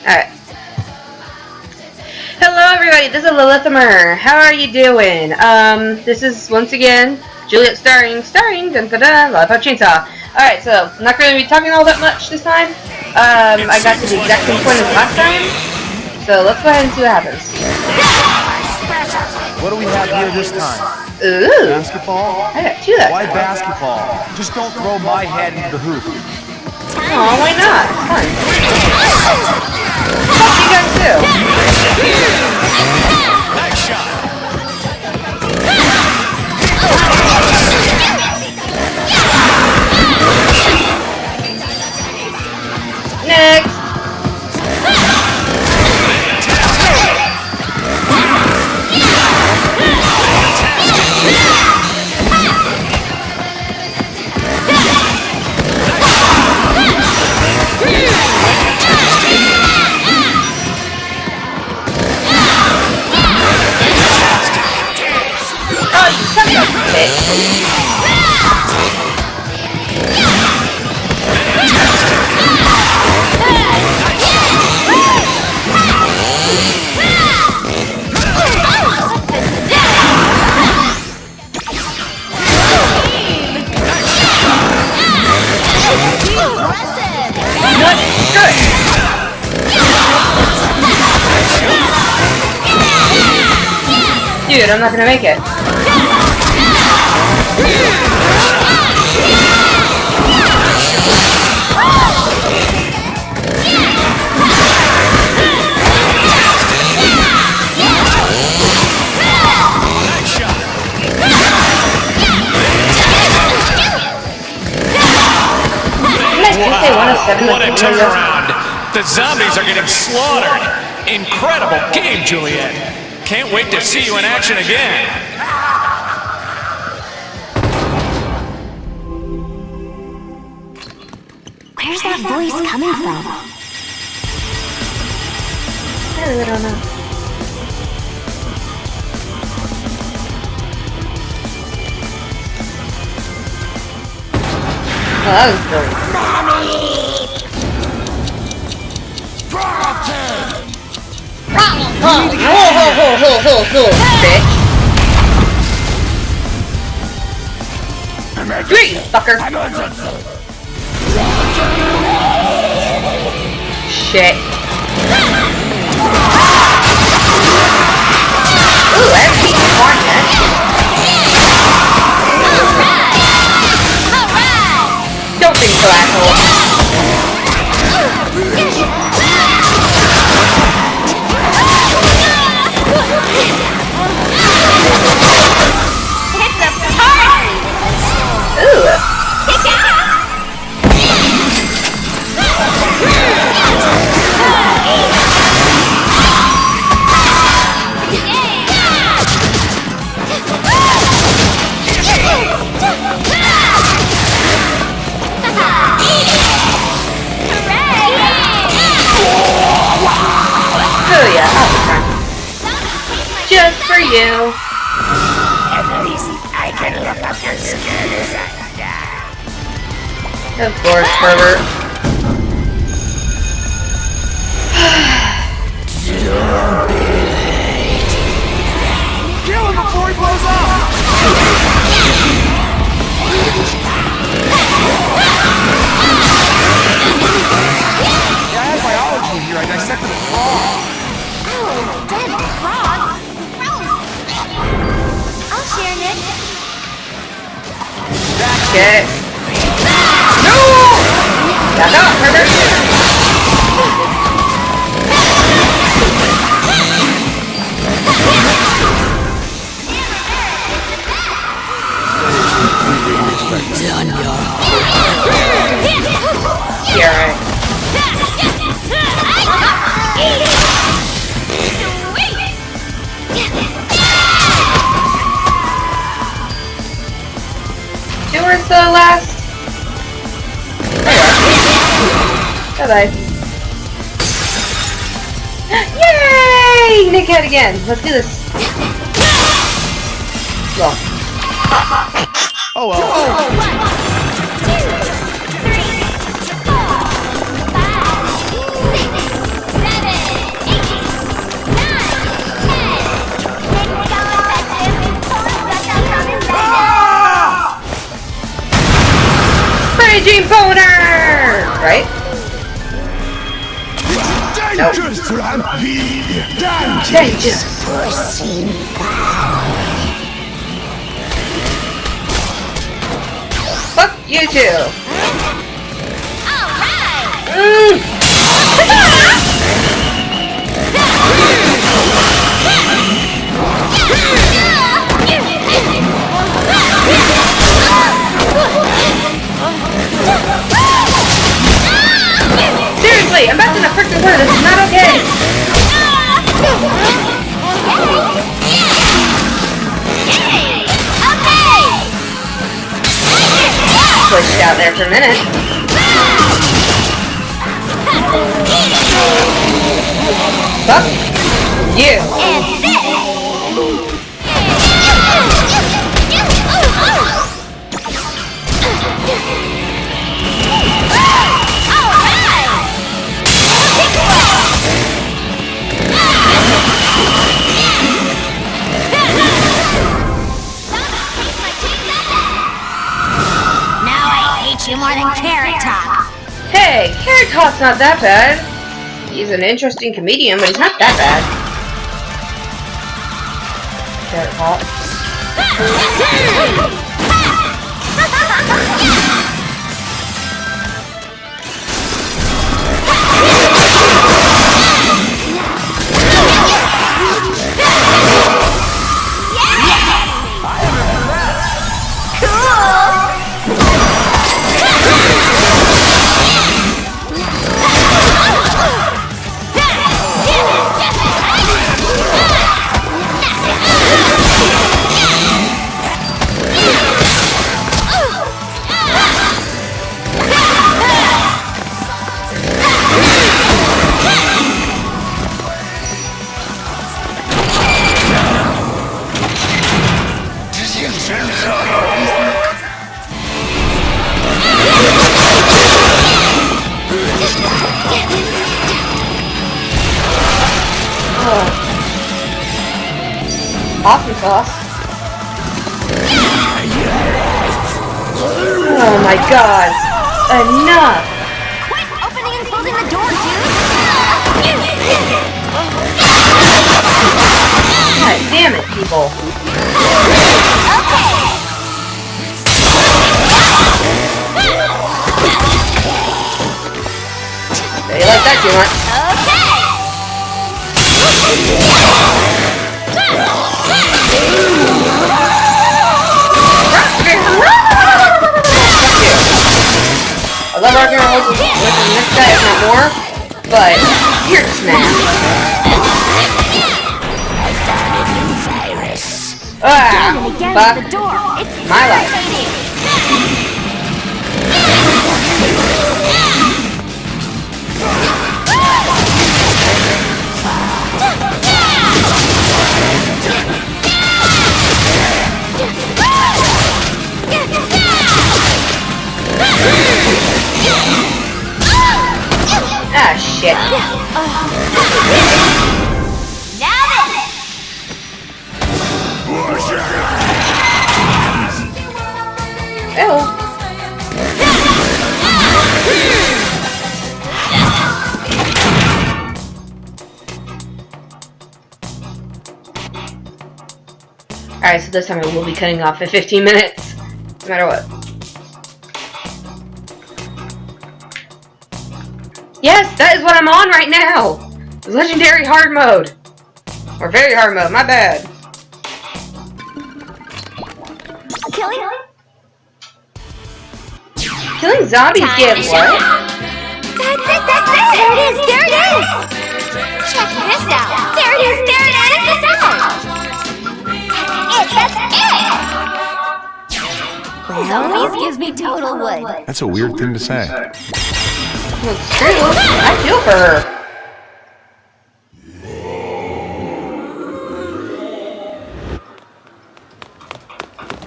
Alright. Hello everybody, this is Lillithamer. How are you doing? This is once again Juliet starring Lollipop Chainsaw. Alright, so I'm not going to be talking all that much this time. I got to the exact same point as last time. So let's go ahead and see what happens. What do we have here this time? Ooh. Basketball? I got two that Why time. basketball? Just don't throw my head into the hoop. Oh, why not? It's fun. Fuck you guys too. Nice shot. Next. Dude, I'm not gonna make it. What a turnaround! The zombies are getting slaughtered. Incredible game, Juliet. Can't wait to see you in action again. Where's that voice coming from? I really don't know. Oh, that was brilliant. Bitch. Three, fucker. Shit. Ooh, I haven't beaten the barn yet. Don't think so, asshole. It's a party! Ooh. Kick ass! Oh yeah, I'll be fine. Just for you. At least I can look up your skin. Of course, pervert. Kill him before he blows up! Yeah, I had biology in here. I dissected a frog. Oh, dead frogs! Gross! I'll share, Nick. Get it. No! Back up, pervert. Yeah, right. Towards the last. Bye bye. Yay! Nick head again. Let's do this. Well. Oh well. Oh. 1, 2, 3, 4, 5, 6, 7. Dangerous Trampede! Dangerous! Fuck you too! Seriously, I'm back in the freaking corner. This is not okay. Pushed out there for a minute. Fuck you. You more than Carrot Top. Hey, Carrot Top's not that bad. He's an interesting comedian, but he's not that bad. Carrot Top. Awesome sauce. Oh my god. Enough. Quit opening and closing the door, dude. God damn it, people. You like that too much? I love arguing with the next guy, if not more, but you're just mad. Ah, fuck my life. Ah, shit. Ew. Alright, so this time I will be cutting off at 15 minutes. No matter what. Yes, that is what I'm on right now! Legendary hard mode. Or very hard mode, my bad. Killing zombies give what? That's it! There it is! Check this out! There it is! This out! That's it! Zombies gives me total wood. That's a weird thing to say. Well, it's true. I feel for her.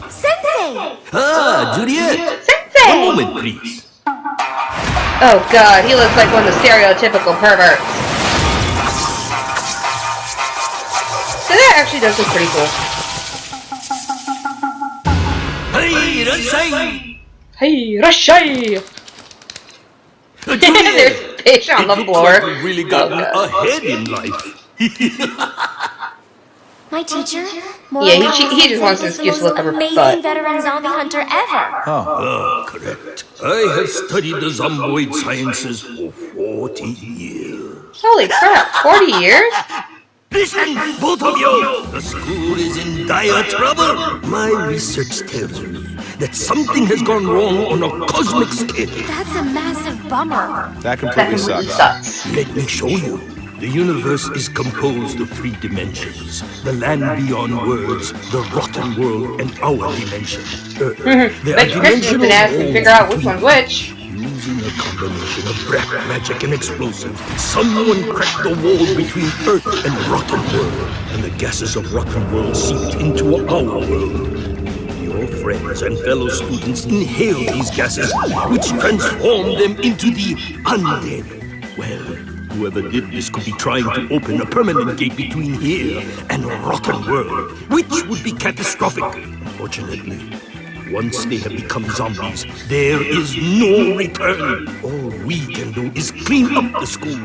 Sensei! Ah, Juliet! Sensei! One moment, please. Oh god, he looks like one of the stereotypical perverts. So that actually does look pretty cool. Hey, Rashai! Hey, Rashai! There's Patient on the It looks floor. like we've really gotten Oh, God. ahead in life. My teacher, Yeah, he just wants an is the excuse to most look up her amazing butt. veteran zombie hunter ever. Ah, correct. I have studied the zomboid sciences for 40 years. Holy crap, 40 years? Listen, both of you! The school is in dire trouble. My research tells me that something has gone wrong on a cosmic scale. That's a massive bummer. That That completely completely sucks. sucks. Let me show you. The universe is composed of 3 dimensions. The land beyond words, the rotten world, and our dimension, Earth. There Bet you Christian can ask and figure out which one's which. Using a combination of black magic and explosives, someone cracked the wall between Earth and rotten world, and the gases of rotten world seeped into our world. Your friends and fellow students inhale these gases, which transform them into the undead. Well, whoever did this could be trying to open a permanent gate between here and rotten world, which would be catastrophic. Unfortunately, once they have become zombies, there is no return. All we can do is clean up the school,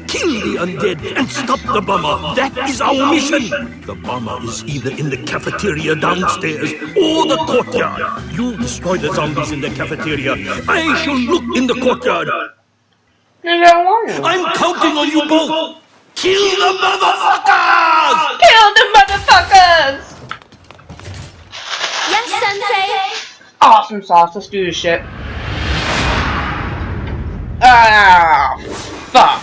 kill the undead, and stop the bomber. That is our mission. The bomber is either in the cafeteria downstairs or the courtyard. You destroy the zombies in the cafeteria. I shall look in the courtyard. I don't want to. I'm counting on you both. Kill the motherfuckers! Kill the motherfuckers! Yes, Sensei. Awesome sauce, let's do this shit. Ah, fuck.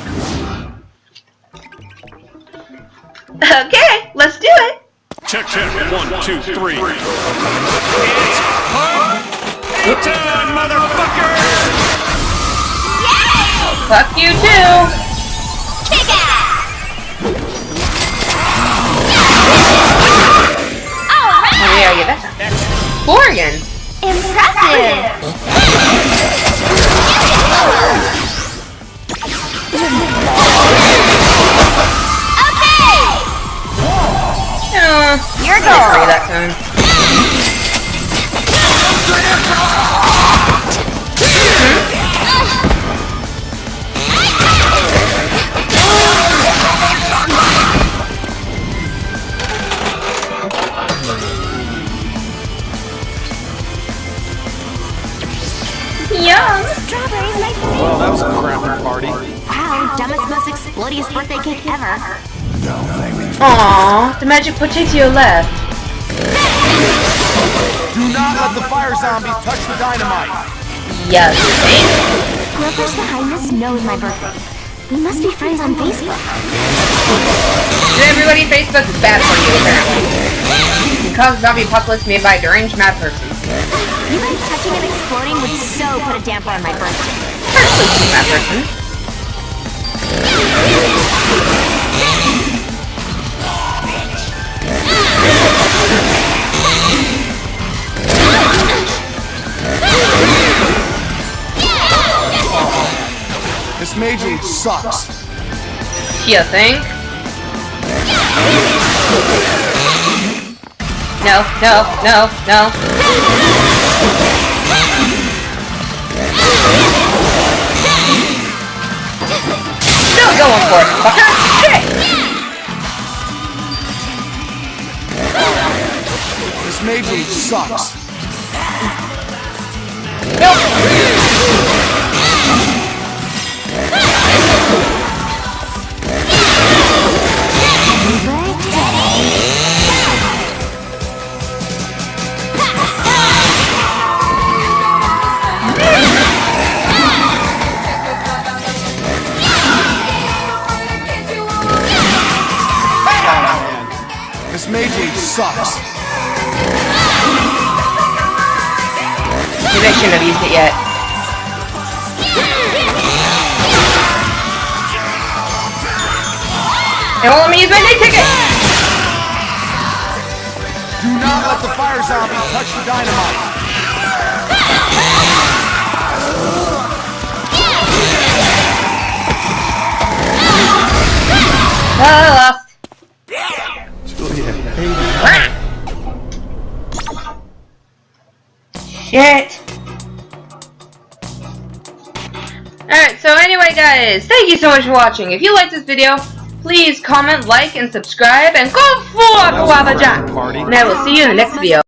Okay, let's do it. Check, 1, 2, 3. It's party time, motherfuckers! Fuck you too. Kick ass. Alright. Oh yeah, yeah, that's Oregon. Impressive. Okay. You're going that time. Yum. Strawberries, my favorite. Well, that was a crappy party. Wow, dumbest, most explodious birthday cake ever. Aww, the magic potato left. Do not let the fire zombie touch the dynamite. Yes. Whoever's behind this knows my birthday. We must be friends on Facebook. Everybody, Facebook is bad for you, apparently. It causes zombie apocalypse made by a deranged mad person. You guys touching and exploding would so put a damper on my birthday. Mad person. This major sucks. You think? No, no, no, no. Still going for it, fucker! Shit! This major sucks. This major sucks. Maybe I shouldn't have used it yet. They won't let me use my night ticket! Do not let the fire zombie touch the dynamite. Oh, I lost. Shit. Alright, so anyway guys, thank you so much for watching. If you liked this video, please comment, like, and subscribe, and go for Guava Jack! And I will see you in the next video.